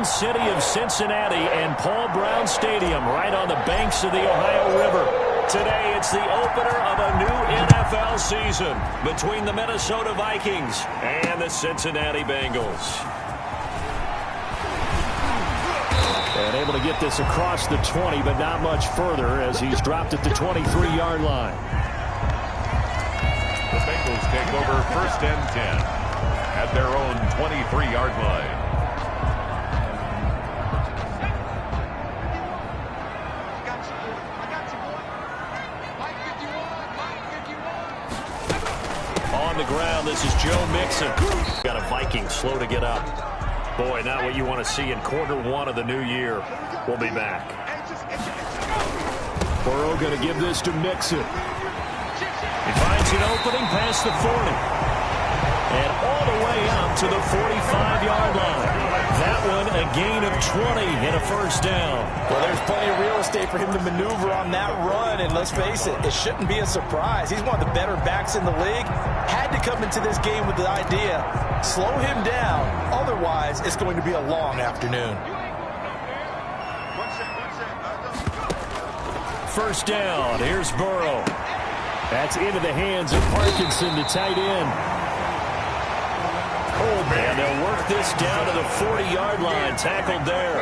Twin City of Cincinnati and Paul Brown Stadium right on the banks of the Ohio River. Today it's the opener of a new NFL season between the Minnesota Vikings and the Cincinnati Bengals. And able to get this across the 20, but not much further as he's dropped at the 23-yard line. The Bengals take over 1st and 10 at their own 23-yard line. On the ground, this is Joe Mixon. Got a Viking slow to get up. Boy, not what you want to see in quarter one of the new year. We'll be back. Burrow going to give this to Mixon. He finds an opening past the 40. And all the way up to the 45-yard line. That one a gain of 20 and a first down. Well, there's plenty of real estate for him to maneuver on that run. And let's face it, it shouldn't be a surprise. He's one of the better backs in the league. Had to come into this game with the idea, slow him down. Otherwise, it's going to be a long afternoon. First down. Here's Burrow. That's into the hands of Parkinson, the tight end. And they'll work this down to the 40-yard line. Tackled there.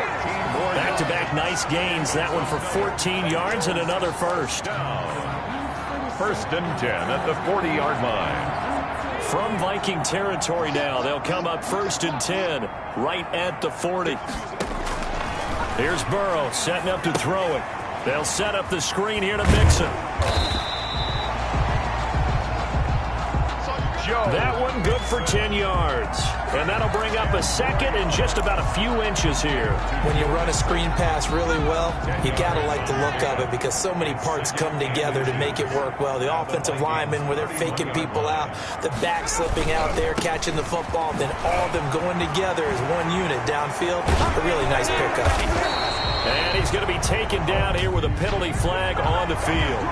Back-to-back nice gains. That one for 14 yards and another first. 1st and 10 at the 40-yard line. From Viking territory now, they'll come up 1st and 10 right at the 40. Here's Burrow setting up to throw it. They'll set up the screen here to Mixon. That one good for 10 yards. And that'll bring up a second and just about a few inches here. When you run a screen pass really well, you got to like the look of it because so many parts come together to make it work well. The offensive linemen where they're faking people out, the back slipping out there, catching the football, then all of them going together as one unit downfield. A really nice pickup. And he's going to be taken down here with a penalty flag on the field.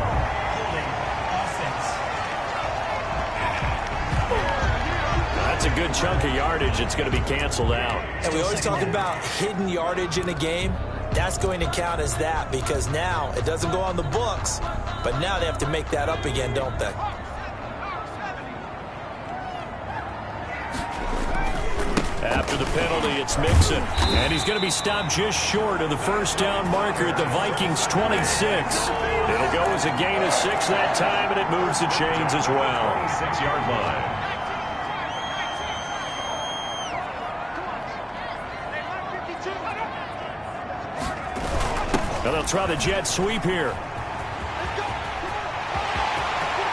That's a good chunk of yardage. It's going to be canceled out. And we always talk about hidden yardage in a game. That's going to count as that because now it doesn't go on the books, but now they have to make that up again, don't they? After the penalty, it's Mixon. And he's going to be stopped just short of the first down marker at the Vikings' 26. It'll go as a gain of 6 that time, and it moves the chains as well. 6-yard line. Now they'll try the jet sweep here.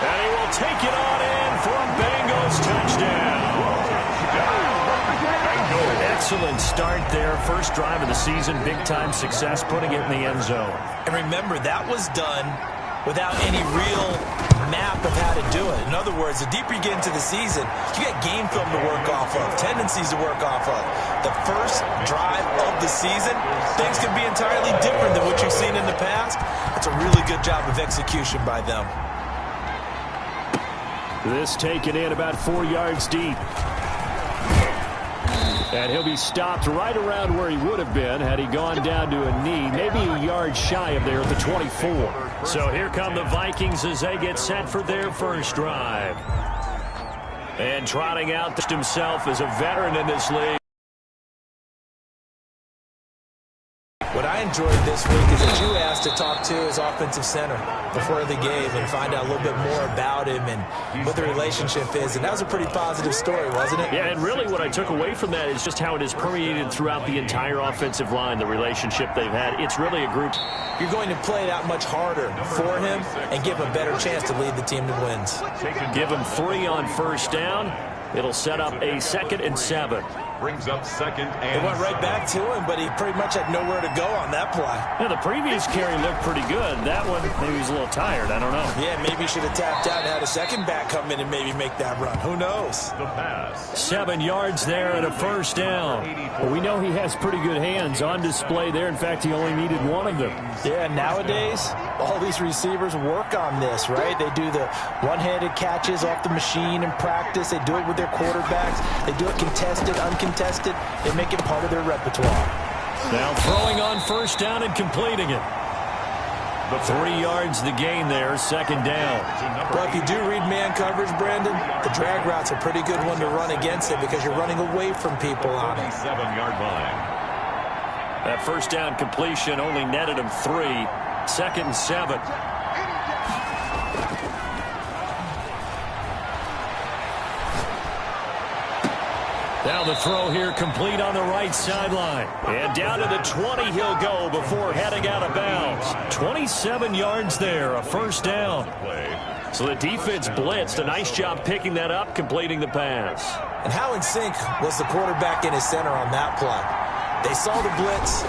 And he will take it on in for a Bengals touchdown. Excellent start there. First drive of the season. Big-time success putting it in the end zone. And remember, that was done without any real map of how to do it. In other words, the deeper you get into the season, you got game film to work off of, tendencies to work off of. The first drive of the season, things can be entirely different than what you've seen in the past. It's a really good job of execution by them. This taken in about 4 yards deep. And he'll be stopped right around where he would have been had he gone down to a knee, maybe a yard shy of there at the 24. So here come the Vikings as they get set for their first drive. And trotting out himself as a veteran in this league. What I enjoyed this week is that you asked to talk to his offensive center before the game and find out a little bit more about him and what the relationship is. And that was a pretty positive story, wasn't it? Yeah, and really what I took away from that is just how it is permeated throughout the entire offensive line, the relationship they've had. It's really a group. You're going to play that much harder for him and give him a better chance to lead the team to wins. Give him 3 on first down. It'll set up a 2nd and 7. Brings up 2nd and It went right back to him, but he pretty much had nowhere to go on that play. Yeah, the previous carry looked pretty good. That one, maybe he's a little tired. I don't know. Yeah, maybe he should have tapped out and had a second back come in and maybe make that run. Who knows? the pass. 7 yards there and a first down. Well, we know he has pretty good hands on display there. In fact, he only needed one of them. Yeah, nowadays, all these receivers work on this, right? They do the one-handed catches off the machine in practice. They do it with their quarterbacks. They do it contested, uncontested. They make it part of their repertoire. Now throwing on first down and completing it. 3 yards the gain there, second down. Well, if you do read man coverage, Brandon, the drag route's a pretty good one to run against it because you're running away from people on it. 7-yard line. That first down completion only netted him 3. Second and 7. Now the throw here complete on the right sideline. And down to the 20 he'll go before heading out of bounds. 27 yards there, a first down. So the defense blitzed. A nice job picking that up, completing the pass. And how in sync was the quarterback in his center on that play? They saw the blitz,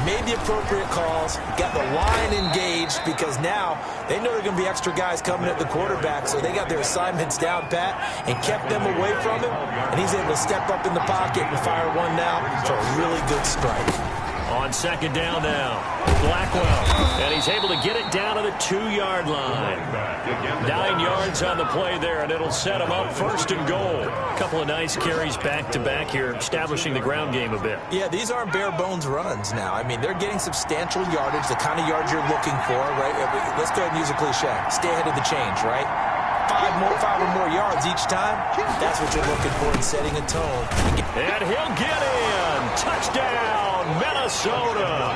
made the appropriate calls, got the line engaged because now they know there are going to be extra guys coming at the quarterback, so they got their assignments down pat and kept them away from him, and he's able to step up in the pocket and fire one now for a really good strike. On second down now, Blackwell, and he's able to get it down to the 2-yard line. 9 yards on the play there, and it'll set him up first and goal. A couple of nice carries back-to-back here, establishing the ground game a bit. Yeah, these aren't bare-bones runs now. I mean, they're getting substantial yardage, the kind of yards you're looking for, right? Let's go ahead and use a cliche. Stay ahead of the change, right? 5 or more yards each time. That's what you're looking for in setting a tone. And he'll get in. Touchdown, Minnesota.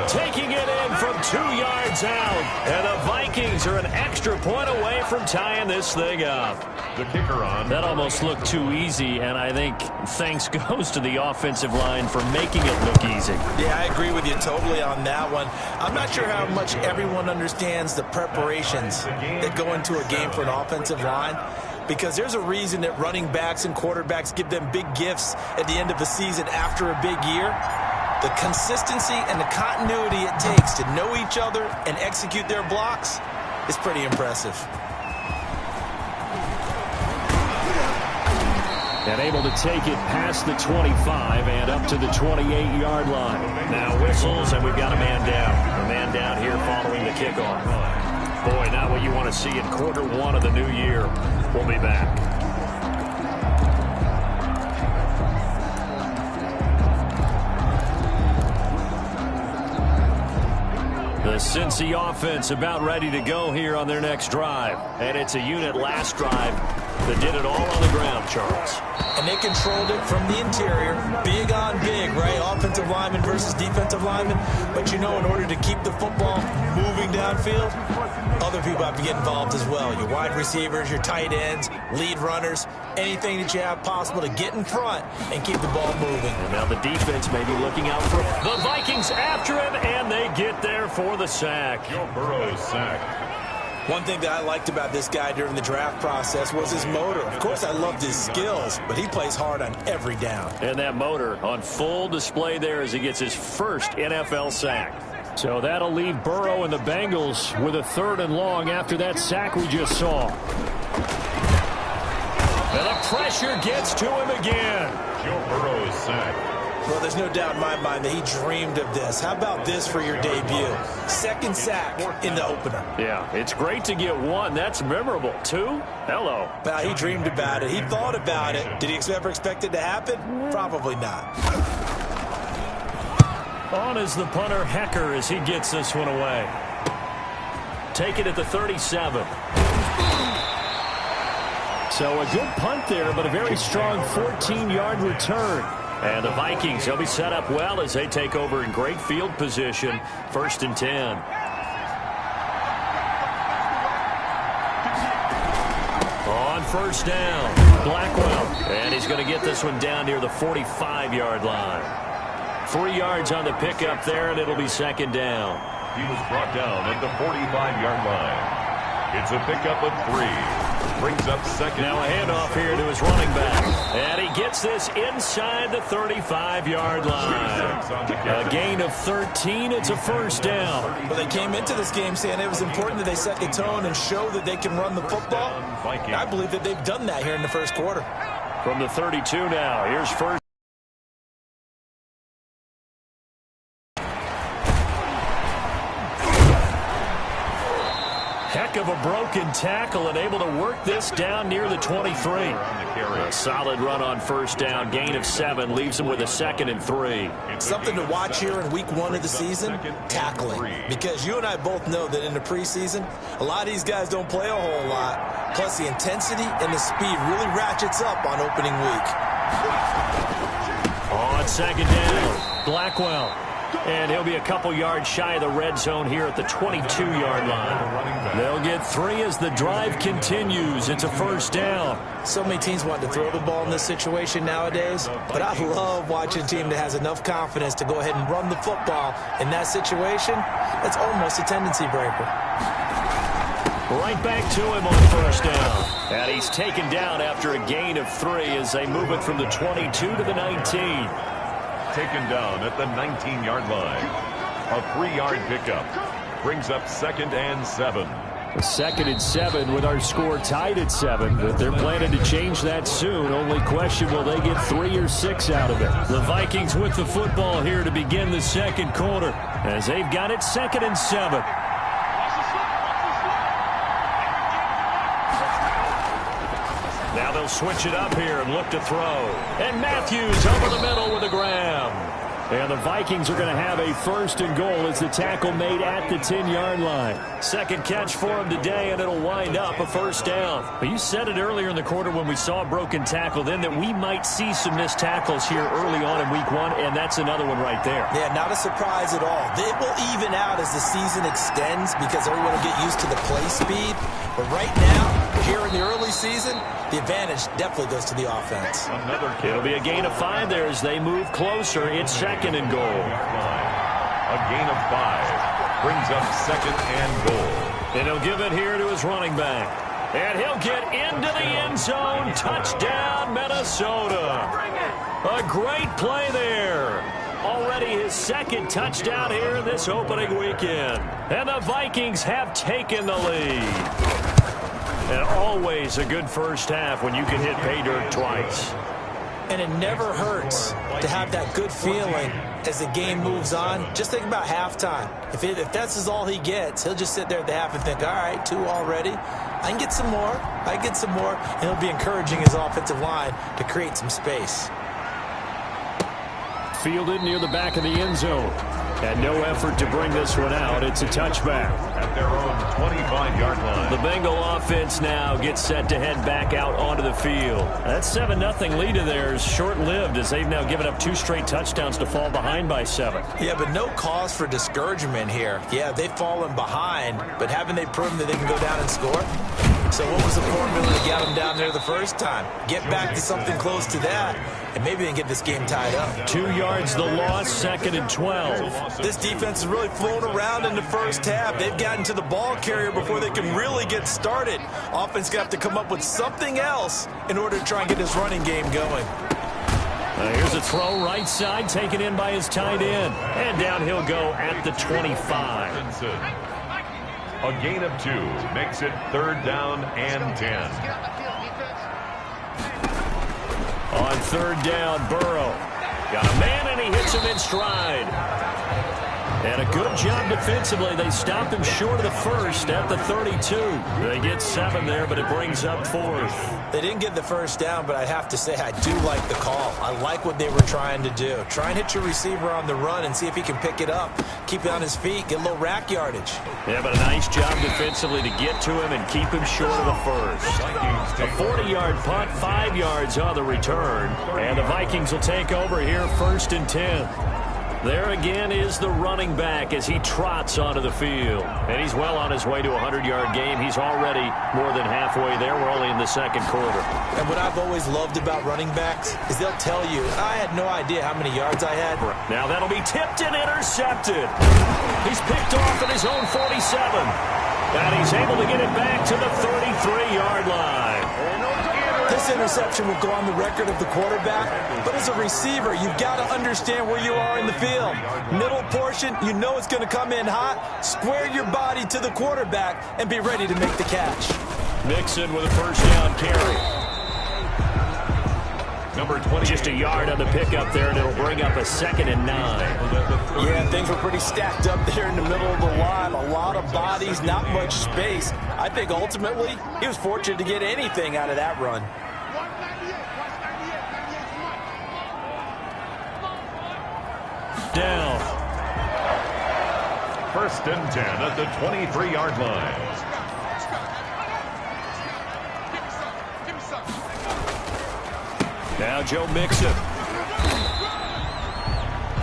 Taking it in from 2 yards out. And the Vikings are an extra point away from tying this thing up. The kicker on. That almost looked too easy, and I think thanks goes to the offensive line for making it look easy. Yeah, I agree with you totally on that one. I'm not sure how much everyone understands the preparations that go into a game for an offensive line, because there's a reason that running backs and quarterbacks give them big gifts at the end of the season after a big year. The consistency and the continuity it takes to know each other and execute their blocks is pretty impressive. And able to take it past the 25 and up to the 28-yard line. Now whistles, and we've got a man down. A man down here following the kickoff. Boy, not what you want to see in quarter one of the new year. We'll be back. The Cincy offense about ready to go here on their next drive. And it's a unit last drive that did it all on the ground, Charles. And they controlled it from the interior. Big on big, right? Offensive lineman versus defensive lineman. But, you know, in order to keep the football moving downfield, other people have to get involved as well. Your wide receivers, your tight ends, lead runners, anything that you have possible to get in front and keep the ball moving. And now the defense may be looking out for the Vikings after him, and they get there for the sack. Joe Burrow's sack. One thing that I liked about this guy during the draft process was his motor. Of course, I loved his skills, but he plays hard on every down. And that motor on full display there as he gets his first NFL sack. So that'll leave Burrow and the Bengals with a 3rd and long after that sack we just saw. And the pressure gets to him again. Joe Burrow's sack. Well, there's no doubt in my mind that he dreamed of this. How about this for your debut? 2nd sack in the opener. Yeah, it's great to get 1. That's memorable. 2? Hello. Well, he dreamed about it. He thought about it. Did he ever expect it to happen? Probably not. On is the punter, Hecker, as he gets this one away. Take it at the 37. So a good punt there, but a very strong 14-yard return. And the Vikings, they'll be set up well as they take over in great field position. 1st and 10. On first down, Blackwell. And he's going to get this one down near the 45-yard line. 3 yards on the pickup there, and it'll be 2nd down. He was brought down at the 45-yard line. It's a pickup of 3. Brings up 2nd. Now a handoff here to his running back. And he gets this inside the 35-yard line. A gain of 13. It's a 1st down. Well, they came into this game saying it was important that they set the tone and show that they can run the football. I believe that they've done that here in the 1st quarter. From the 32 now, here's first. back of a broken tackle and able to work this down near the 23. A solid run on first down. Gain of 7 leaves him with a 2nd and 3. Something to watch here in week 1 of the season, tackling. Because you and I both know that in the preseason, a lot of these guys don't play a whole lot. Plus, the intensity and the speed really ratchets up on opening week. On 2nd down, Blackwell. And he'll be a couple yards shy of the red zone here at the 22-yard line. They'll get 3 as the drive continues. It's a first down. So many teams want to throw the ball in this situation nowadays, but I love watching a team that has enough confidence to go ahead and run the football in that situation. That's almost a tendency breaker. Right back to him on first down. And he's taken down after a gain of 3 as they move it from the 22 to the 19. Taken down at the 19-yard line. A 3-yard pickup. Brings up 2nd and 7. 2nd and 7 with our score tied at 7, but they're planning to change that soon. Only question, will they get 3 or 6 out of it? The Vikings with the football here to begin the second quarter as they've got it 2nd and 7. Now they'll switch it up here and look to throw. And Matthews over the middle with a grab. And the Vikings are going to have a 1st and goal as the tackle made at the 10-yard line. Second catch for him today, and it'll wind up a first down. But you said it earlier in the quarter when we saw a broken tackle then that we might see some missed tackles here early on in week 1, and that's another one right there. Yeah, not a surprise at all. It will even out as the season extends because everyone will get used to the play speed. But right now, here in the early season, the advantage definitely goes to the offense. It'll be a gain of 5 there as they move closer. It's 2nd and goal. A gain of 5 brings up 2nd and goal. And he'll give it here to his running back. And he'll get into the end zone. Touchdown, Minnesota. A great play there. Already his 2nd touchdown here in this opening weekend. And the Vikings have taken the lead. And always a good first half when you can hit pay dirt twice. And it never hurts to have that good feeling as the game moves on. Just think about halftime. If that's all he gets, he'll just sit there at the half and think, all right, 2 already. I can get some more. I can get some more. And he'll be encouraging his offensive line to create some space. Fielded near the back of the end zone. And no effort to bring this one out. It's a touchback. At their own 25-yard line. The Bengal offense now gets set to head back out onto the field. That 7-0 lead of theirs short-lived as they've now given up 2 straight touchdowns to fall behind by 7. Yeah, but no cause for discouragement here. Yeah, they've fallen behind, but haven't they proven that they can go down and score? So what was the formula to get them down there the first time? Get back to something close to that, and maybe they can get this game tied up. 2 yards the loss, 2nd and 12. This defense is really flown around in the first half. They've gotten to the ball carrier before they can really get started. Offense got to come up with something else in order to try and get this running game going. Here's a throw right side, taken in by his tight end. And down he'll go at the 25. A gain of 2 makes it 3rd down and 10. On 3rd down, Burrow. Got a man, and he hits him in stride. And a good job defensively. They stop him short of the 1st at the 32. They get 7 there, but it brings up 4th. They didn't get the first down, but I have to say I do like the call. I like what they were trying to do. Try and hit your receiver on the run and see if he can pick it up. Keep it on his feet, get a little rack yardage. Yeah, but a nice job defensively to get to him and keep him short of the 1st. A 40-yard punt, 5 yards on the return. And the Vikings will take over here 1st and 10. There again is the running back as he trots onto the field. And he's well on his way to a 100-yard game. He's already more than halfway there. We're only in the second quarter. And what I've always loved about running backs is they'll tell you, I had no idea how many yards I had. Now that'll be tipped and intercepted. He's picked off at his own 47. And he's able to get it back to the 33-yard line. This interception will go on the record of the quarterback, but as a receiver, you've got to understand where you are in the field. Middle portion, you know it's going to come in hot. Square your body to the quarterback and be ready to make the catch. Mixon with a first down carry. Number 20. Just a yard on the pickup there, and it'll bring up a 2nd and 9. Yeah, things were pretty stacked up there in the middle of the line. A lot of bodies, not much space. I think ultimately he was fortunate to get anything out of that run. Down. 1st and 10 at the 23-yard line. Now Joe Mixon.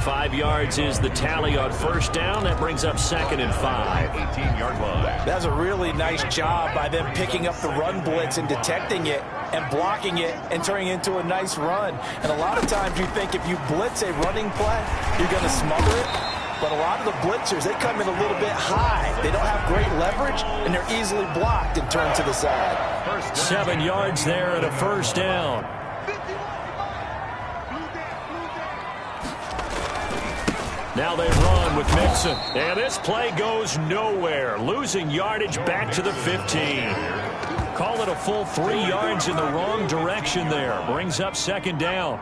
5 yards is the tally on 1st down. That brings up 2nd and 5. 18-yard line. That's a really nice job by them picking up the run blitz and detecting it and blocking it and turning it into a nice run. And a lot of times you think if you blitz a running play, you're going to smother it. But a lot of the blitzers, they come in a little bit high. They don't have great leverage, and they're easily blocked and turned to the side. 7 yards there and a 1st down. Now they run with Mixon. And this play goes nowhere. Losing yardage back to the 15. Call it a full 3 yards in the wrong direction there. Brings up 2nd down.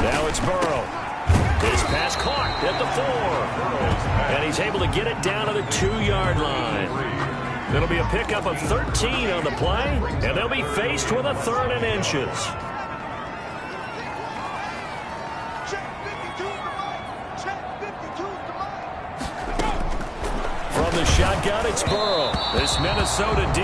Now it's Burrow. His pass caught at the 4. And he's able to get it down to the 2-yard line. It'll be a pickup of 13 on the play. And they'll be faced with a 3rd and inches. The shotgun, it's Burrow. This Minnesota D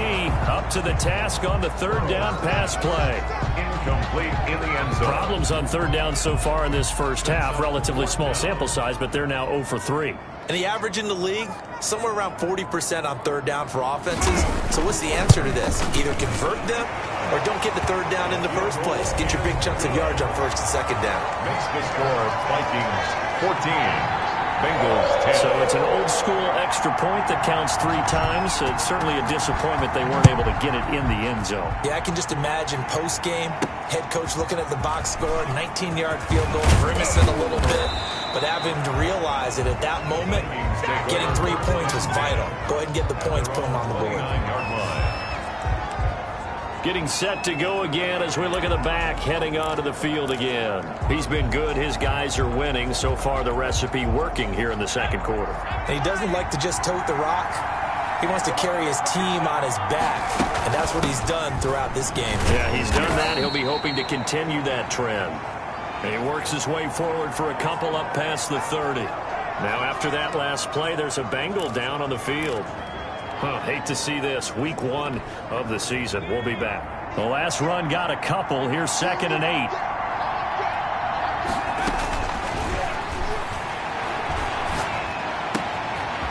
up to the task on the 3rd down pass play. Incomplete in the end zone. Problems on 3rd down so far in this 1st half. Relatively small sample size, but they're now 0 for 3. And the average in the league, somewhere around 40% on 3rd down for offenses. So what's the answer to this? Either convert them or don't get the 3rd down in the first place. Get your big chunks of yards on 1st and 2nd down. Makes the score Vikings 14. Bengals 10. So it's an old-school extra point that counts 3 times. It's certainly a disappointment they weren't able to get it in the end zone. Yeah, I can just imagine post-game, head coach looking at the box score, 19-yard field goal, grimacing a little bit, but having to realize that at that moment, getting 3 points was vital. Go ahead and get the points, put them on the board. Getting set to go again as we look at the back, heading onto the field again. He's been good. His guys are winning. So far, the recipe working here in the 2nd quarter. And he doesn't like to just tote the rock. He wants to carry his team on his back, and that's what he's done throughout this game. Yeah, he's done that. He'll be hoping to continue that trend. And he works his way forward for a couple up past the 30. Now, after that last play, there's a Bengal down on the field. Hate to see this. Week 1 of the season. We'll be back. The last run got a couple. Here's 2nd and 8.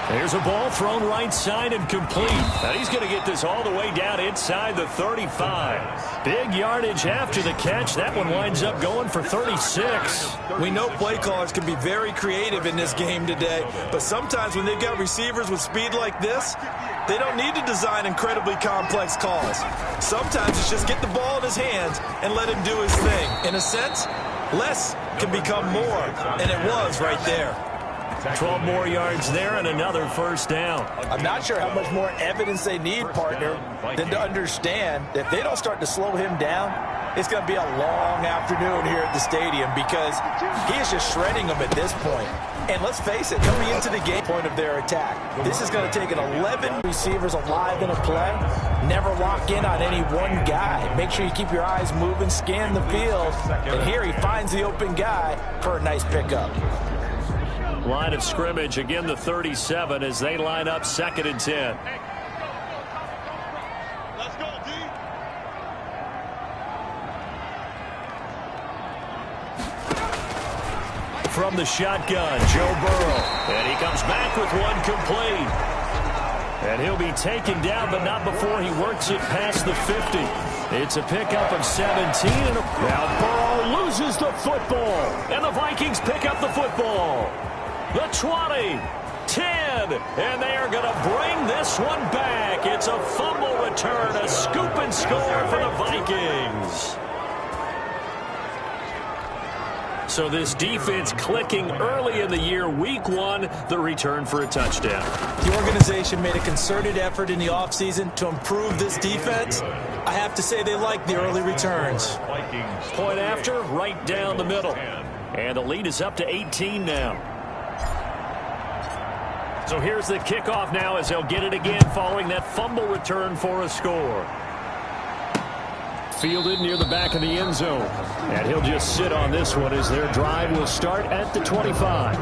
There's a ball thrown right side and complete. And he's going to get this all the way down inside the 35. Big yardage after the catch. That one winds up going for 36. We know play callers can be very creative in this game today, but sometimes when they've got receivers with speed like this, they don't need to design incredibly complex calls. Sometimes it's just get the ball in his hands and let him do his thing. In a sense, less can become more, and it was right there. 12 more yards there and another 1st down. I'm not sure how much more evidence they need, partner, than to understand that if they don't start to slow him down, it's going to be a long afternoon here at the stadium because he is just shredding them at this point. And let's face it, coming into the game point of their attack, this is going to take an 11 receivers alive in a play. Never lock in on any one guy. Make sure you keep your eyes moving, scan the field. And here he finds the open guy for a nice pickup. Line of scrimmage, again the 37 as they line up 2nd and 10. Let's go, D. From the shotgun, Joe Burrow. And he comes back with one complete. And he'll be taken down, but not before he works it past the 50. It's a pickup of 17. Now Burrow loses the football. And the Vikings pick up the football. The 20, 10, and they are going to bring this one back. It's a fumble return, a scoop and score for the Vikings. So this defense clicking early in the year, week 1, the return for a touchdown. The organization made a concerted effort in the offseason to improve this defense. I have to say they like the early returns. Point after, right down the middle. And the lead is up to 18 now. So here's the kickoff now as they'll get it again following that fumble return for a score. Fielded near the back of the end zone. And he'll just sit on this one as their drive will start at the 25.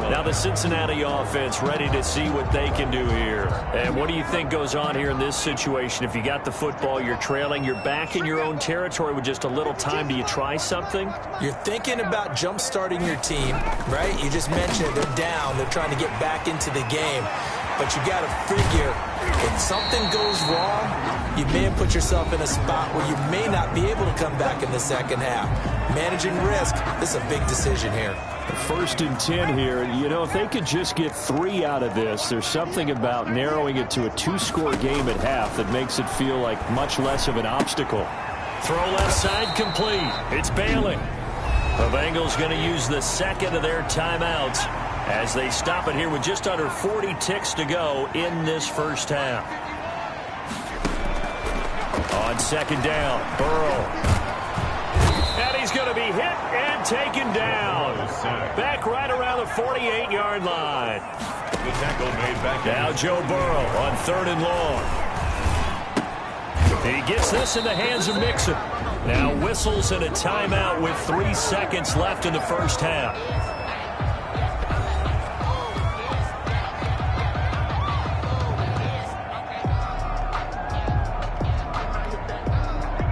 Now the Cincinnati offense ready to see what they can do here. And what do you think goes on here in this situation? If you got the football, you're trailing, you're back in your own territory with just a little time. Do you try something? You're thinking about jump-starting your team, right? You just mentioned it. They're down. They're trying to get back into the game. But you got to figure, if something goes wrong, you may have put yourself in a spot where you may not be able to come back in the second half. Managing risk, this is a big decision here. 1st and 10 here. You know, if they could just get 3 out of this, there's something about narrowing it to a 2-score game at half that makes it feel like much less of an obstacle. Throw left side complete. It's Bailey. The Bengals going to use the second of their timeouts as they stop it here with just under 40 ticks to go in this first half. On 2nd down, Burrow. And he's going to be hit and taken down. Back right around the 48-yard line. The tackle made back. Now Joe Burrow on 3rd and long. He gets this in the hands of Mixon. Now whistles and a timeout with 3 seconds left in the first half.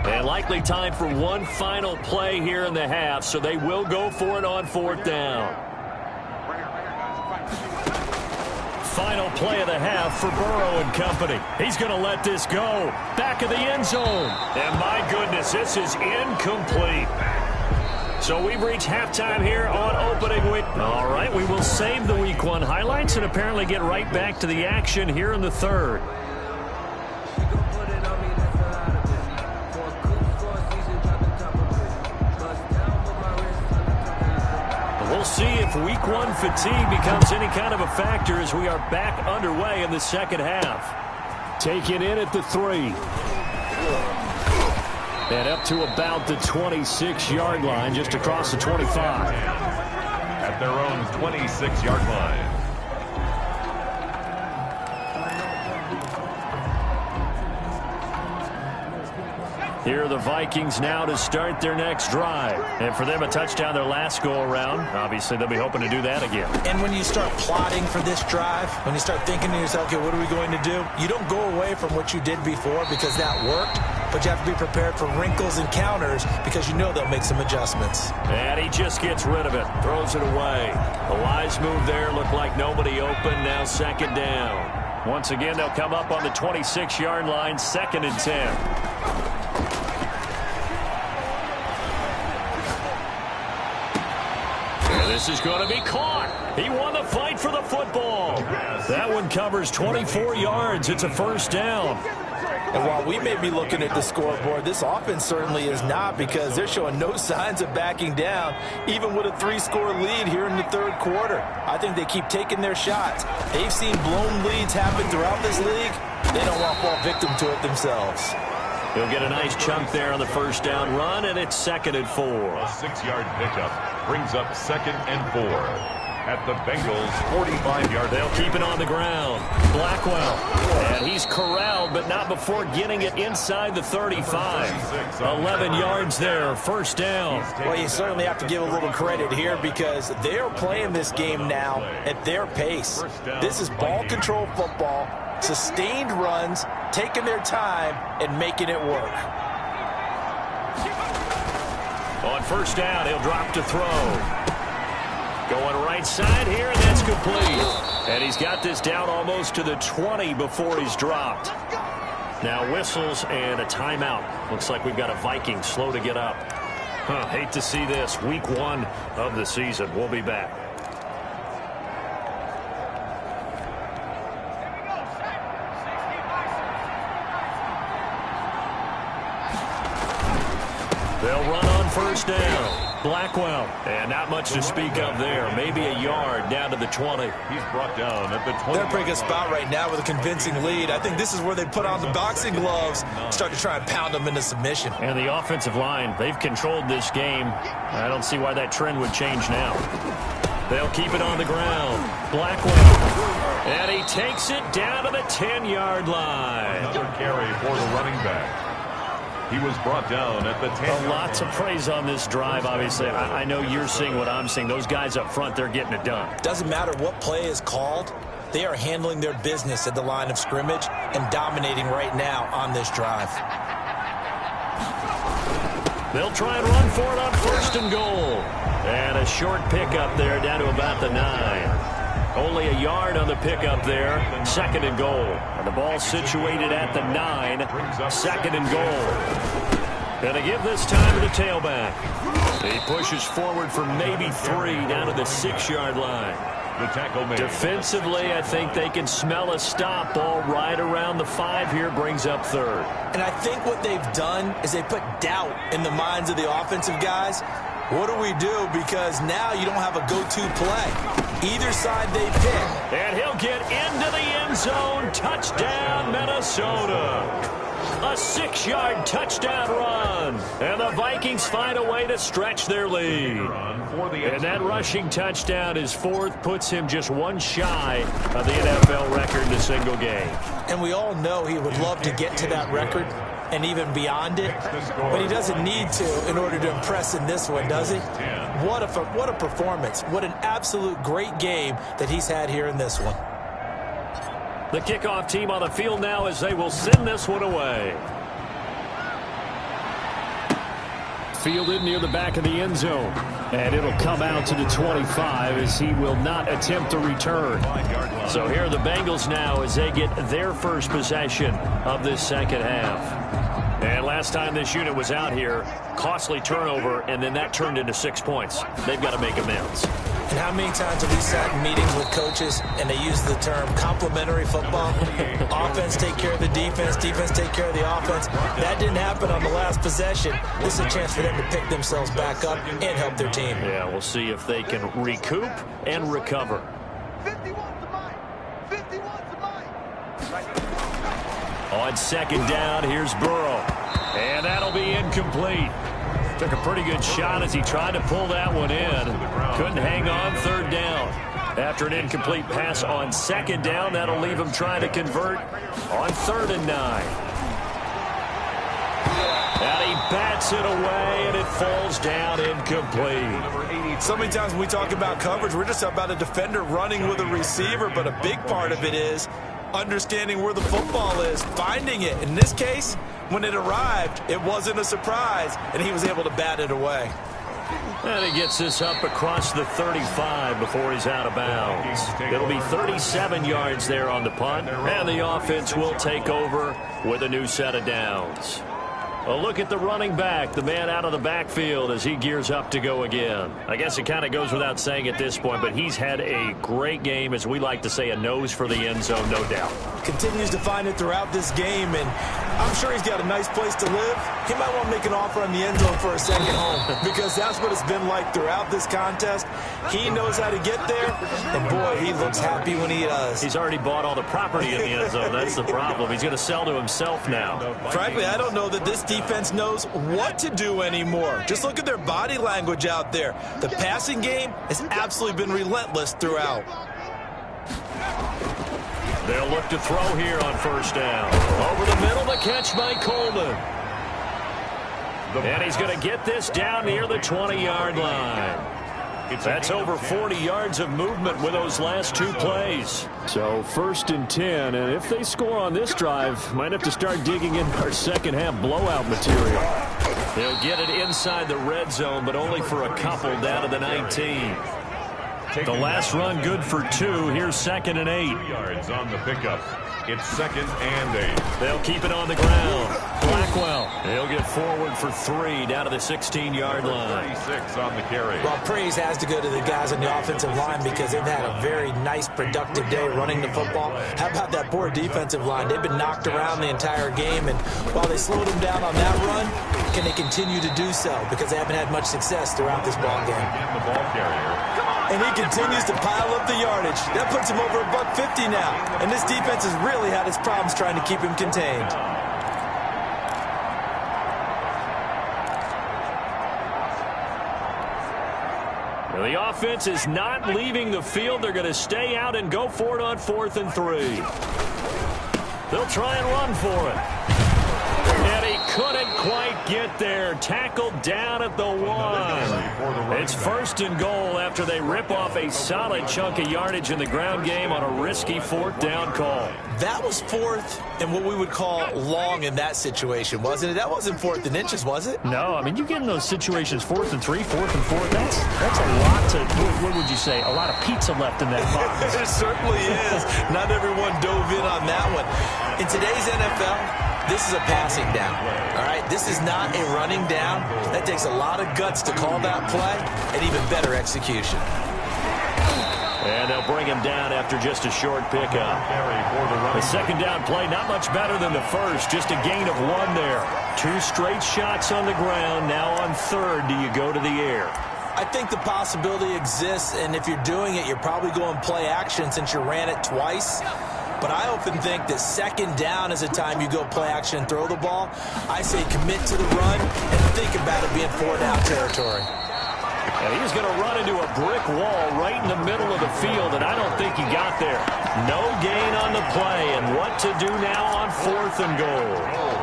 And likely time for one final play here in the half, so they will go for it on 4th down. Final play of the half for Burrow and company. He's going to let this go. Back of the end zone. And my goodness, this is incomplete. So we've reached halftime here on opening week. All right, we will save the Week 1 highlights and apparently get right back to the action here in the 3rd. We'll see if Week 1 fatigue becomes any kind of a factor as we are back underway in the second half. Taken in at the 3. And up to about the 26-yard line, just across the 25. At their own 26-yard line. Here are the Vikings now to start their next drive. And for them, a touchdown their last go-around. Obviously, they'll be hoping to do that again. And when you start plotting for this drive, when you start thinking to yourself, okay, what are we going to do? You don't go away from what you did before because that worked, but you have to be prepared for wrinkles and counters because you know they'll make some adjustments. And he just gets rid of it, throws it away. A wise move there, looked like nobody open, now 2nd down. Once again, they'll come up on the 26-yard line, 2nd and 10. This is going to be caught. He won the fight for the football. That one covers 24 yards. It's a 1st down. And while we may be looking at the scoreboard, this offense certainly is not because they're showing no signs of backing down, even with a 3-score lead here in the 3rd quarter. I think they keep taking their shots. They've seen blown leads happen throughout this league. They don't want to fall victim to it themselves. He'll get a nice chunk there on the 1st down run, and it's 2nd and 4. A 6-yard pickup brings up 2nd and 4. At the Bengals' 45-yard. They'll keep it on the ground. Blackwell. And he's corralled, but not before getting it inside the 35. 11 yards there, 1st down. Well, you certainly have to give a little credit here because they're playing this game now at their pace. This is ball control football, sustained runs, taking their time, and making it work. On 1st down, he'll drop to throw. Going right side here, and that's complete. And he's got this down almost to the 20 before he's dropped. Now whistles and a timeout. Looks like we've got a Viking slow to get up. Hate to see this. Week 1 of the season. We'll be back. They'll run on 1st down. Blackwell, and not much to speak of there. Maybe a yard down to the 20. He's brought down at the 20. They're in a pretty good spot right now with a convincing lead. I think this is where they put on the boxing gloves, start to try and pound them into submission. And the offensive line, they've controlled this game. I don't see why that trend would change now. They'll keep it on the ground. Blackwell. And he takes it down to the 10-yard line. Another carry for the running back. He was brought down at the 10-yard line. Lots of praise on this drive, obviously. I know you're seeing what I'm seeing. Those guys up front, they're getting it done. Doesn't matter what play is called. They are handling their business at the line of scrimmage and dominating right now on this drive. They'll try and run for it on 1st and goal. And a short pickup there down to about the 9. Only a yard on the pickup there. 2nd and goal. And the ball situated at the 9. 2nd and goal. Going to give this time to the tailback. He pushes forward for maybe 3 down to the 6-yard line. The tackle made. Defensively, I think they can smell a stop. Ball right around the 5 here, brings up 3rd. And I think what they've done is they put doubt in the minds of the offensive guys. What do we do? Because now you don't have a go-to play. Either side they pick. And he'll get into the end zone. Touchdown, Minnesota. A 6-yard touchdown run. And the Vikings find a way to stretch their lead. And that rushing touchdown is 4th, puts him just 1 shy of the NFL record in a single game. And we all know he would love to get to that record and even beyond it, but he doesn't need to in order to impress in this one, does he? What a performance. What an absolute great game that he's had here in this one. The kickoff team on the field now as they will send this one away. Fielded near the back of the end zone. And it'll come out to the 25 as he will not attempt to return. So here are the Bengals now as they get their first possession of this second half. And last time this unit was out here, costly turnover, and then that turned into 6 points. They've got to make amends. And how many times have we sat in meetings with coaches and they use the term complementary football? Offense take care of the defense, defense take care of the offense. That didn't happen on the last possession. This is a chance for them to pick themselves back up and help their team. Yeah, we'll see if they can recoup and recover. 51 to mine. 51 to mine. On second down, here's Burrow. And that'll be incomplete. Took a pretty good shot as he tried to pull that one in. Couldn't hang on 3rd down. After an incomplete pass on 2nd down, that'll leave him trying to convert on 3rd and 9. And he bats it away, and it falls down incomplete. So many times when we talk about coverage, we're just about a defender running with a receiver, but a big part of it is understanding where the football is, finding it. In this case, when it arrived, it wasn't a surprise, and he was able to bat it away. And he gets this up across the 35 before he's out of bounds. It'll be 37 yards there on the punt, and the offense will take over with a new set of downs. A look at the running back, the man out of the backfield as he gears up to go again. I guess it kind of goes without saying at this point, but he's had a great game, as we like to say, a nose for the end zone, no doubt. Continues to find it throughout this game, and I'm sure he's got a nice place to live. He might want to make an offer on the end zone for a second home, because that's what it's been like throughout this contest. He knows how to get there, and boy, he looks happy when he does. He's already bought all the property in the end zone. That's the problem. He's going to sell to himself now. Frankly, I don't know that this defense knows what to do anymore. Just look at their body language out there. The passing game has absolutely been relentless throughout. They'll look to throw here on 1st down. Over the middle, the catch by Coleman. And he's going to get this down near the 20-yard line. That's over 40 yards of movement with those last 2 plays. So 1st and 10, and if they score on this drive, might have to start digging in our second half blowout material. They'll get it inside the red zone, but only for a couple down to the 19. The last run good for 2. Here's 2nd and 8. 2 yards on the pickup. It's 2nd and 8. They'll keep it on the ground. Blackwell, he'll get forward for 3 down to the 16-yard line. 36 on the carry. Well, praise has to go to the guys on the offensive line because they've had a very nice, productive day running the football. How about that poor defensive line? They've been knocked around the entire game, and while they slowed them down on that run, can they continue to do so? Because they haven't had much success throughout this ball game. And the ball carrier. And he continues to pile up the yardage. That puts him over $150 now. And this defense has really had its problems trying to keep him contained. And the offense is not leaving the field. They're going to stay out and go for it on 4th and 3. They'll try and run for it. And he couldn't quite get there. Tackled down at the 1. It's 1st and goal after they rip off a solid chunk of yardage in the ground game on a risky 4th down call. That was 4th and what we would call long in that situation, wasn't it? That wasn't 4th and inches, was it? No, I mean, you get in those situations 4th and 3, 4th and 4. That's a lot to, what would you say, a lot of pizza left in that box. It certainly is. Not everyone dove in on that one. In today's NFL, this is a passing down, all right? This is not a running down. That takes a lot of guts to call that play and even better execution. And they'll bring him down after just a short pickup. The 2nd down play, not much better than the first, just a gain of 1 there. 2 straight shots on the ground. Now on 3rd, do you go to the air? I think the possibility exists, and if you're doing it, you're probably going play action since you ran it twice. But I often think that 2nd down is a time you go play action and throw the ball. I say commit to the run and think about it being 4-down territory. And he's going to run into a brick wall right in the middle of the field, and I don't think he got there. No gain on the play, and what to do now on 4th and goal?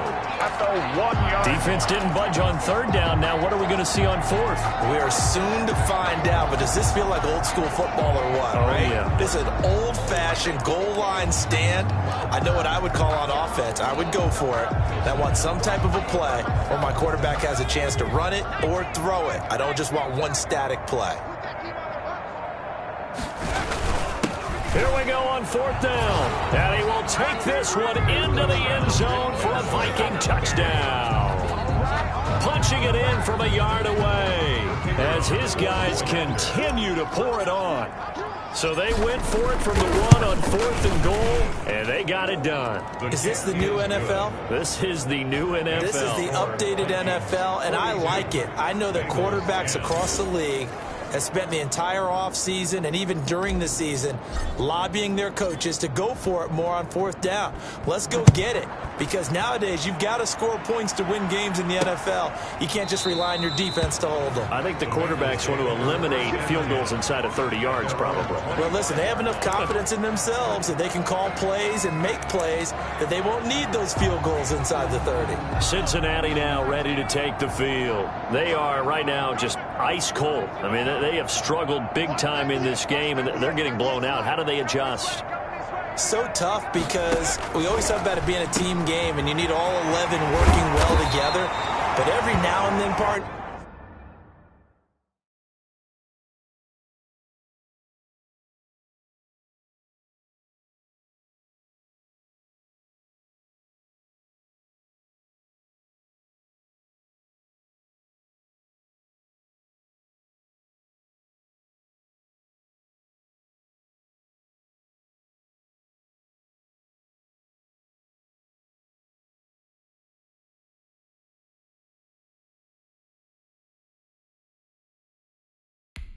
Defense didn't budge on 3rd down. Now what are we going to see on 4th? We are soon to find out, but does this feel like old school football or what, right? Yeah. This is an old-fashioned goal line stand. I know what I would call on offense. I would go for it. I want some type of a play where my quarterback has a chance to run it or throw it. I don't just want one static play. Here we go on 4th down. And he will take this one into the end zone for a Viking touchdown. Punching it in from a yard away as his guys continue to pour it on. So they went for it from the 1 on 4th and goal, and they got it done. Is this the new NFL? This is the new NFL. This is the updated NFL, and I like it. I know that quarterbacks across the league has spent the entire offseason and even during the season lobbying their coaches to go for it more on 4th down. Let's go get it, because nowadays you've got to score points to win games in the NFL. You can't just rely on your defense to hold them. I think the quarterbacks want to eliminate field goals inside of 30 yards probably. Well, listen, they have enough confidence in themselves that they can call plays and make plays that they won't need those field goals inside the 30. Cincinnati now ready to take the field. They are right now just ice cold. I mean, they have struggled big time in this game, and they're getting blown out. How do they adjust? So tough, because we always talk about it being a team game, and you need all 11 working well together. But every now and then,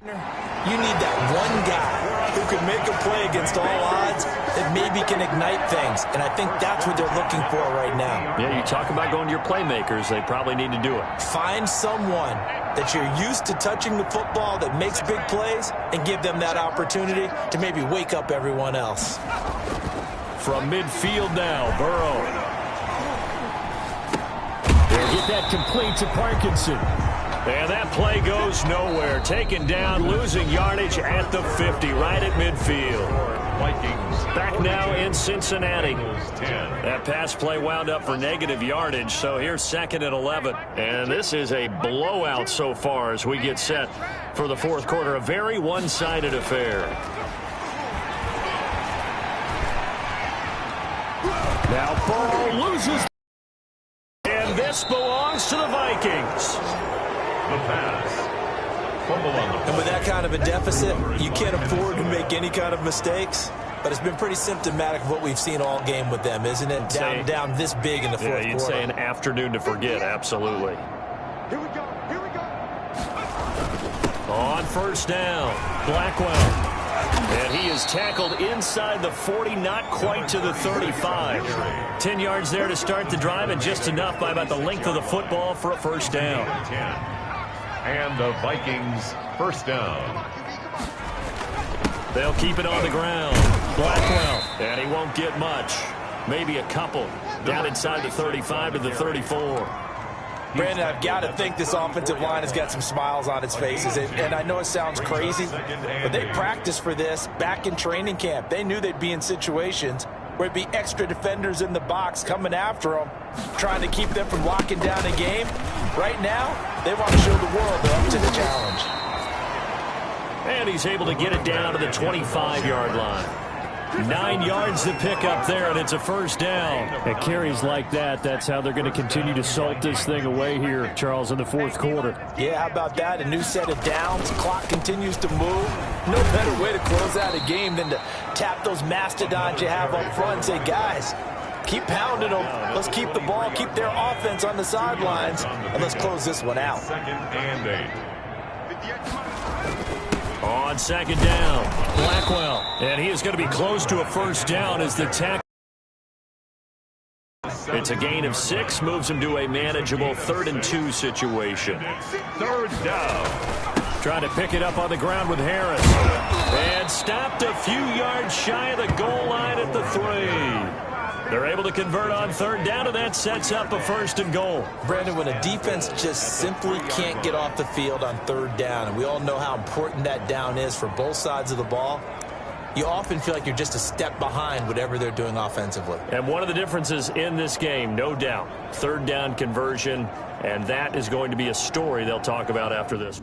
you need that one guy who can make a play against all odds that maybe can ignite things. And I think that's what they're looking for right now. Yeah, you talk about going to your playmakers. They probably need to do it. Find someone that you're used to touching the football that makes big plays and give them that opportunity to maybe wake up everyone else. From midfield now, Burrow. They'll get that complete to Parkinson. And that play goes nowhere. Taken down, losing yardage at the 50, right at midfield. Back now in Cincinnati. That pass play wound up for negative yardage, so here's 2nd and 11. And this is a blowout so far as we get set for the 4th quarter. A very one-sided affair. Now ball loses. And this belongs to the Vikings. The pass. Fumble on the And with that kind of a deficit, you can't afford to make any kind of mistakes. But it's been pretty symptomatic of what we've seen all game with them, isn't it? Down this big in the 4th quarter. Yeah, you'd say an afternoon to forget, absolutely. Here we go. Here we go. On 1st down, Blackwell. And he is tackled inside the 40, not quite to the 35. 10 yards there to start the drive, and just enough by about the length of the football for a 1st down. And the Vikings first down. They'll keep it on the ground. Blackwell, and he won't get much. Maybe a couple. Down inside the 35 to the 34. Brandon, I've got to think this offensive line has got some smiles on its faces. And I know it sounds crazy, but they practiced for this back in training camp. They knew they'd be in situations where it'd be extra defenders in the box coming after them, trying to keep them from locking down a game. Right now, they want to show the world they're up to the challenge. And he's able to get it down to the 25-yard line. 9 yards to pick up there, and it's a first down. At carries like that, that's how they're going to continue to salt this thing away here, Charles, in the fourth quarter. Yeah, how about that? A new set of downs. Clock continues to move. No better way to close out a game than to tap those mastodons you have up front and say, guys, keep pounding them. Let's keep the ball, keep their offense on the sidelines, and let's close this one out. 2nd and 8. On second down, Blackwell. And he is going to be close to a first down as the tackle. It's a gain of 6, moves him to a manageable 3rd and 2 situation. 3rd down. Trying to pick it up on the ground with Harris. And stopped a few yards shy of the goal line at the 3. They're able to convert on 3rd down, and that sets up a 1st and goal. Brandon, when a defense just simply can't get off the field on 3rd down, and we all know how important that down is for both sides of the ball, you often feel like you're just a step behind whatever they're doing offensively. And one of the differences in this game, no doubt, 3rd down conversion, and that is going to be a story they'll talk about after this.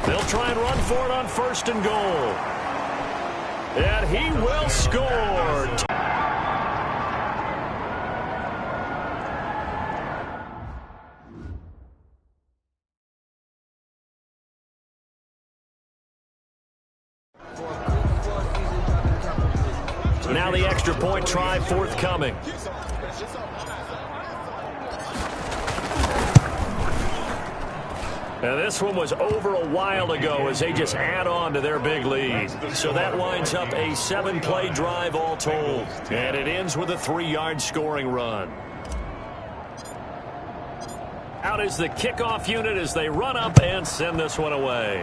They'll try and run for it on 1st and goal. And he will score. Now the extra point try forthcoming. Now this one was over a while ago as they just add on to their big lead. So that winds up a 7-play drive all told. And it ends with a 3-yard scoring run. Out is the kickoff unit as they run up and send this one away.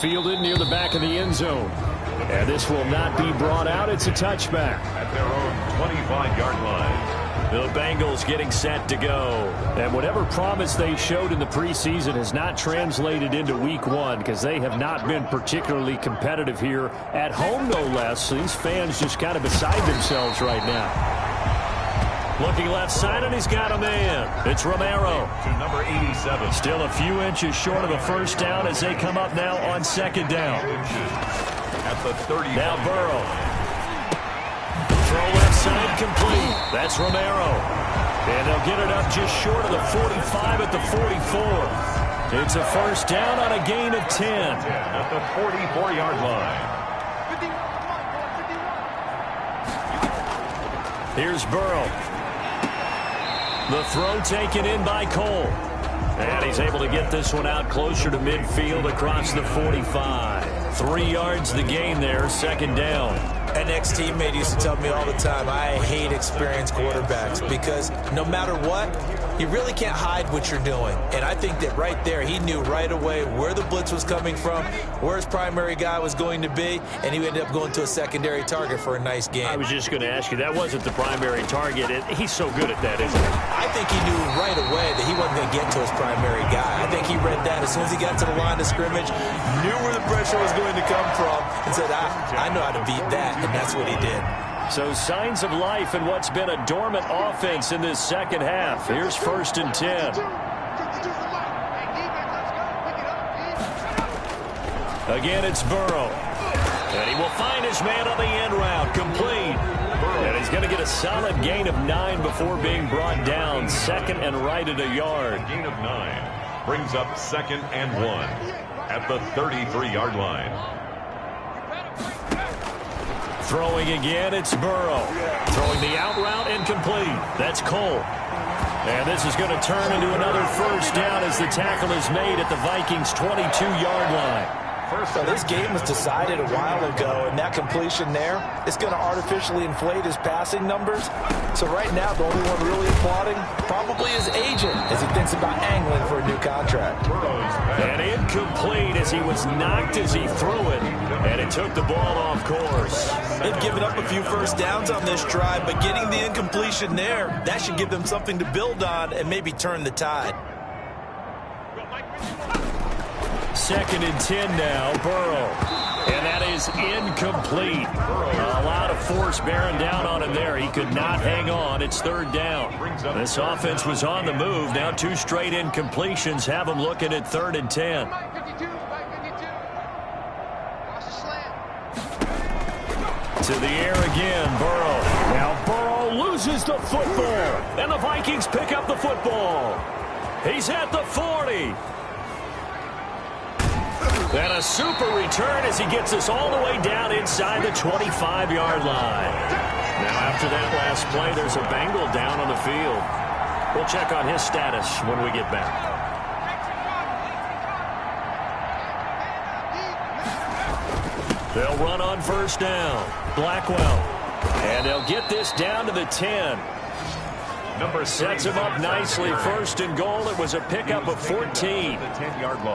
Fielded near the back of the end zone. And this will not be brought out. It's a touchback. At their own 25-yard line. The Bengals getting set to go. And whatever promise they showed in the preseason has not translated into week 1 because they have not been particularly competitive here at home, no less. These fans just kind of beside themselves right now. Looking left side, and he's got a man. It's Romero. To number 87. Still a few inches short of a first down as they come up now on 2nd down. At the 30. Now Burrow. Throw left side complete. That's Romero. And they'll get it up just short of the 45 at the 44. It's a first down on a gain of 10. At the 44-yard line. Here's Burrow. The throw taken in by Cole. And he's able to get this one out closer to midfield across the 45. 3 yards the gain there, 2nd down. An ex-teammate used to tell me all the time, I hate experienced quarterbacks because no matter what, you really can't hide what you're doing. And I think that right there, he knew right away where the blitz was coming from, where his primary guy was going to be, and he ended up going to a secondary target for a nice game. I was just going to ask you, that wasn't the primary target. He's so good at that, isn't he? I think he knew right away that he wasn't going to get to his primary guy. I think he read that as soon as he got to the line of scrimmage, knew where the pressure was going to come from, and said, I know how to beat that. And that's what he did. So signs of life in what's been a dormant offense in this second half. Here's 1st and 10. Again, it's Burrow. And he will find his man on the end route. Complete. And he's going to get a solid gain of 9 before being brought down. 2nd and right at a yard. Gain of 9 brings up 2nd and 1 at the 33-yard line. Throwing again, it's Burrow. Throwing the out route incomplete. That's Cole. And this is going to turn into another first down as the tackle is made at the Vikings' 22-yard line. So this game was decided a while ago, and that completion there is going to artificially inflate his passing numbers. So right now, the only one really applauding probably his agent as he thinks about angling for a new contract. And incomplete as he was knocked as he threw it, and it took the ball off course. They've given up a few first downs on this drive, but getting the incompletion there, that should give them something to build on and maybe turn the tide. 2nd and 10 now, Burrow. And that is incomplete. A lot of force bearing down on him there. He could not hang on. It's 3rd down. This offense was on the move. Now 2 straight incompletions have them looking at 3rd and 10. To the air again, Burrow. Now Burrow loses the football. And the Vikings pick up the football. He's at the 40. And a super return as he gets us all the way down inside the 25-yard line. Now, after that last play, there's a Bengal down on the field. We'll check on his status when we get back. They'll run on first down. Blackwell. And they'll get this down to the 10. Sets him up nicely. 1st and goal. It was a pickup of 14.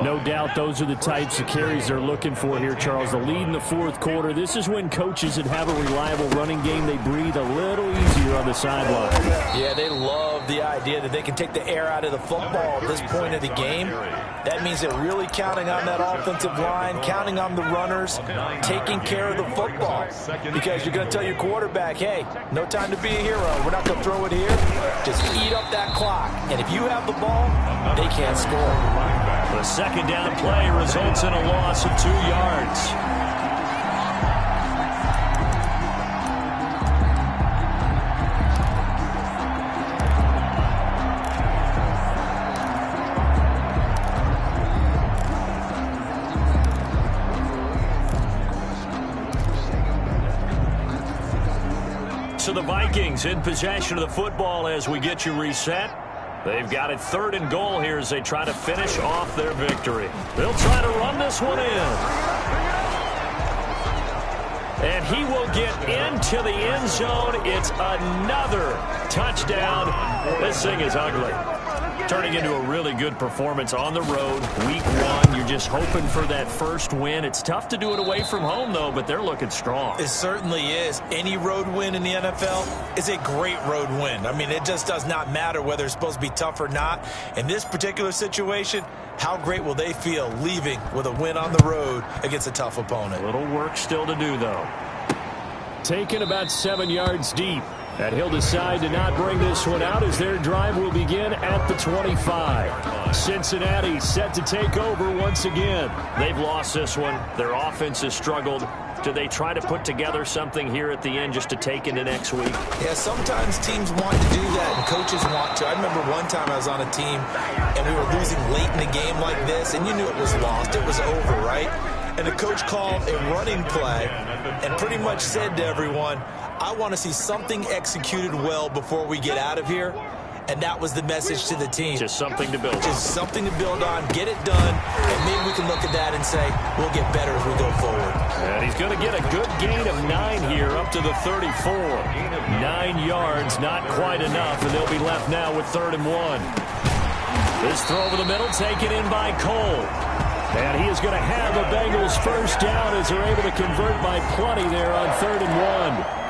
No doubt those are the types of carries they're looking for here, Charles. The lead in the 4th quarter. This is when coaches that have a reliable running game, they breathe a little easier on the sideline. Yeah, they love the idea that they can take the air out of the football at this point of the game. That means they're really counting on that offensive line, counting on the runners, taking care of the football. Because you're going to tell your quarterback, hey, no time to be a hero. We're not going to throw it here. Just eat up that clock. And if you have the ball, they can't score. The 2nd down play results in a loss of 2 yards. So the Vikings in possession of the football as we get you reset. They've got it 3rd and goal here as they try to finish off their victory. They'll try to run this one in. And he will get into the end zone. It's another touchdown. This thing is ugly. Turning into a really good performance on the road. Week 1, you're just hoping for that first win. It's tough to do it away from home, though, but they're looking strong. It certainly is. Any road win in the NFL is a great road win. I mean, it just does not matter whether it's supposed to be tough or not. In this particular situation, how great will they feel leaving with a win on the road against a tough opponent? A little work still to do, though. Taken about 7 yards deep. And he'll decide to not bring this one out as their drive will begin at the 25. Cincinnati set to take over once again. They've lost this one. Their offense has struggled. Do they try to put together something here at the end just to take into next week? Yeah, sometimes teams want to do that and coaches want to. I remember one time I was on a team and we were losing late in a game like this and you knew it was lost. It was over, right? And the coach called a running play and pretty much said to everyone, I want to see something executed well before we get out of here. And that was the message to the team. Just something to build on. Just something to build on, get it done, and maybe we can look at that and say, we'll get better as we go forward. And he's going to get a good gain of 9 here up to the 34. 9 yards, not quite enough, and they'll be left now with 3rd and 1. This throw over the middle taken in by Cole. And he is going to have the Bengals first down as they're able to convert by plenty there on 3rd and 1.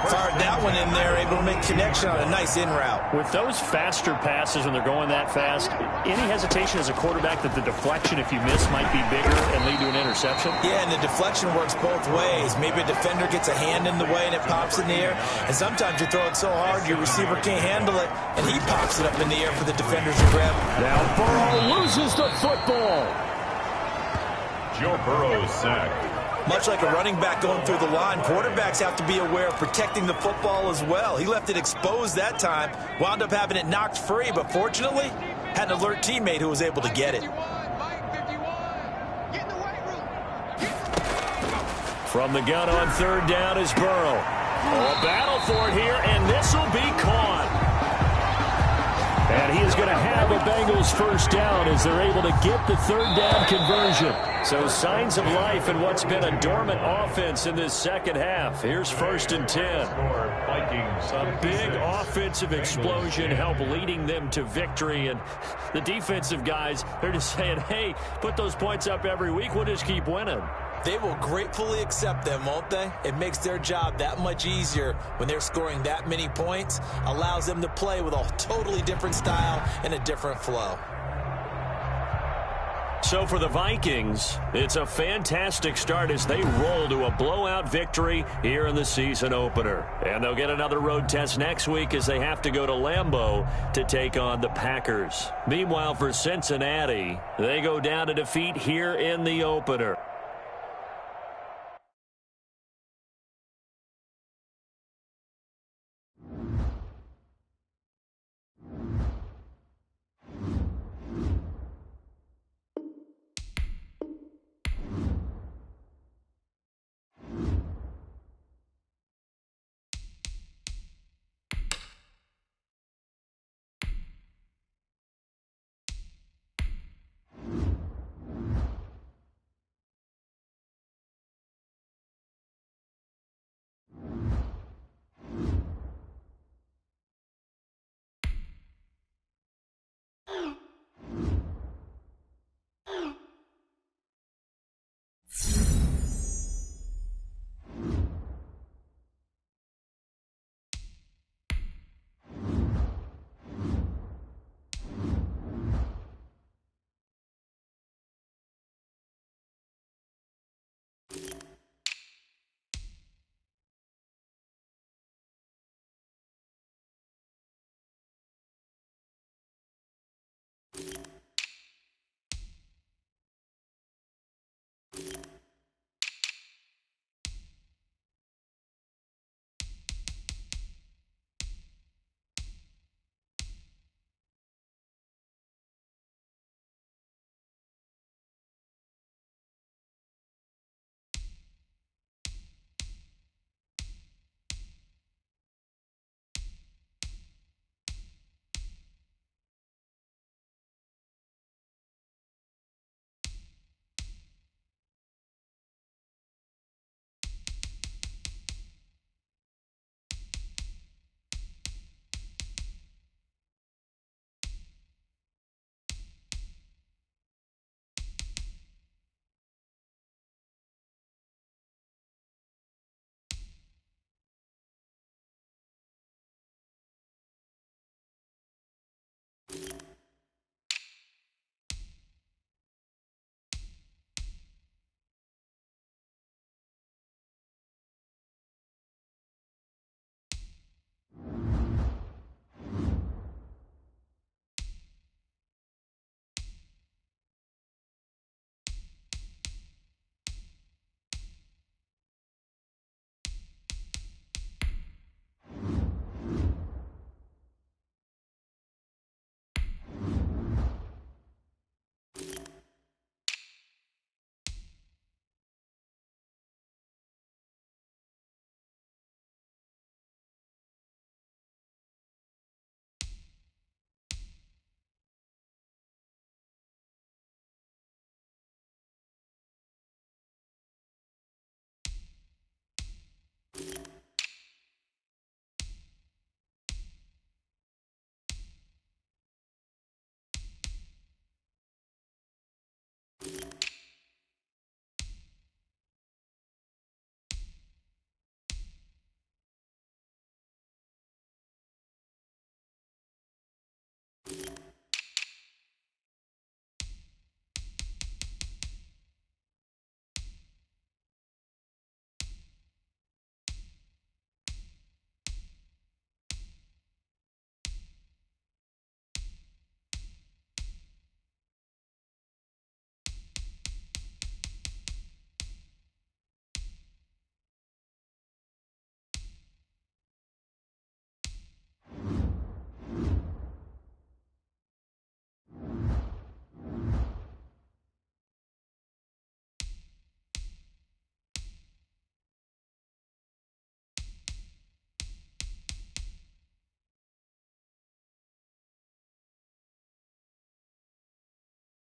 Fired that one in there, able to make connection on a nice in route. With those faster passes when they're going that fast, any hesitation as a quarterback that the deflection, if you miss, might be bigger and lead to an interception? Yeah, and the deflection works both ways. Maybe a defender gets a hand in the way and it pops in the air. And sometimes you throw it so hard your receiver can't handle it, and he pops it up in the air for the defenders to grab. Now Burrow loses the football. Joe Burrow's sacked. Much like a running back going through the line, quarterbacks have to be aware of protecting the football as well. He left it exposed that time, wound up having it knocked free, but fortunately, had an alert teammate who was able to get it. From the gun on 3rd down is Burrow. Oh, a battle for it here, and this will be caught. And he is going to have a Bengals first down as they're able to get the third down conversion. So signs of life in what's been a dormant offense in this second half. Here's 1st and 10. A big offensive explosion helped leading them to victory. And the defensive guys, they're just saying, hey, put those points up every week. We'll just keep winning. They will gratefully accept them, won't they? It makes their job that much easier when they're scoring that many points. Allows them to play with a totally different style and a different flow. So for the Vikings, it's a fantastic start as they roll to a blowout victory here in the season opener. And they'll get another road test next week as they have to go to Lambeau to take on the Packers. Meanwhile, for Cincinnati, they go down to defeat here in the opener.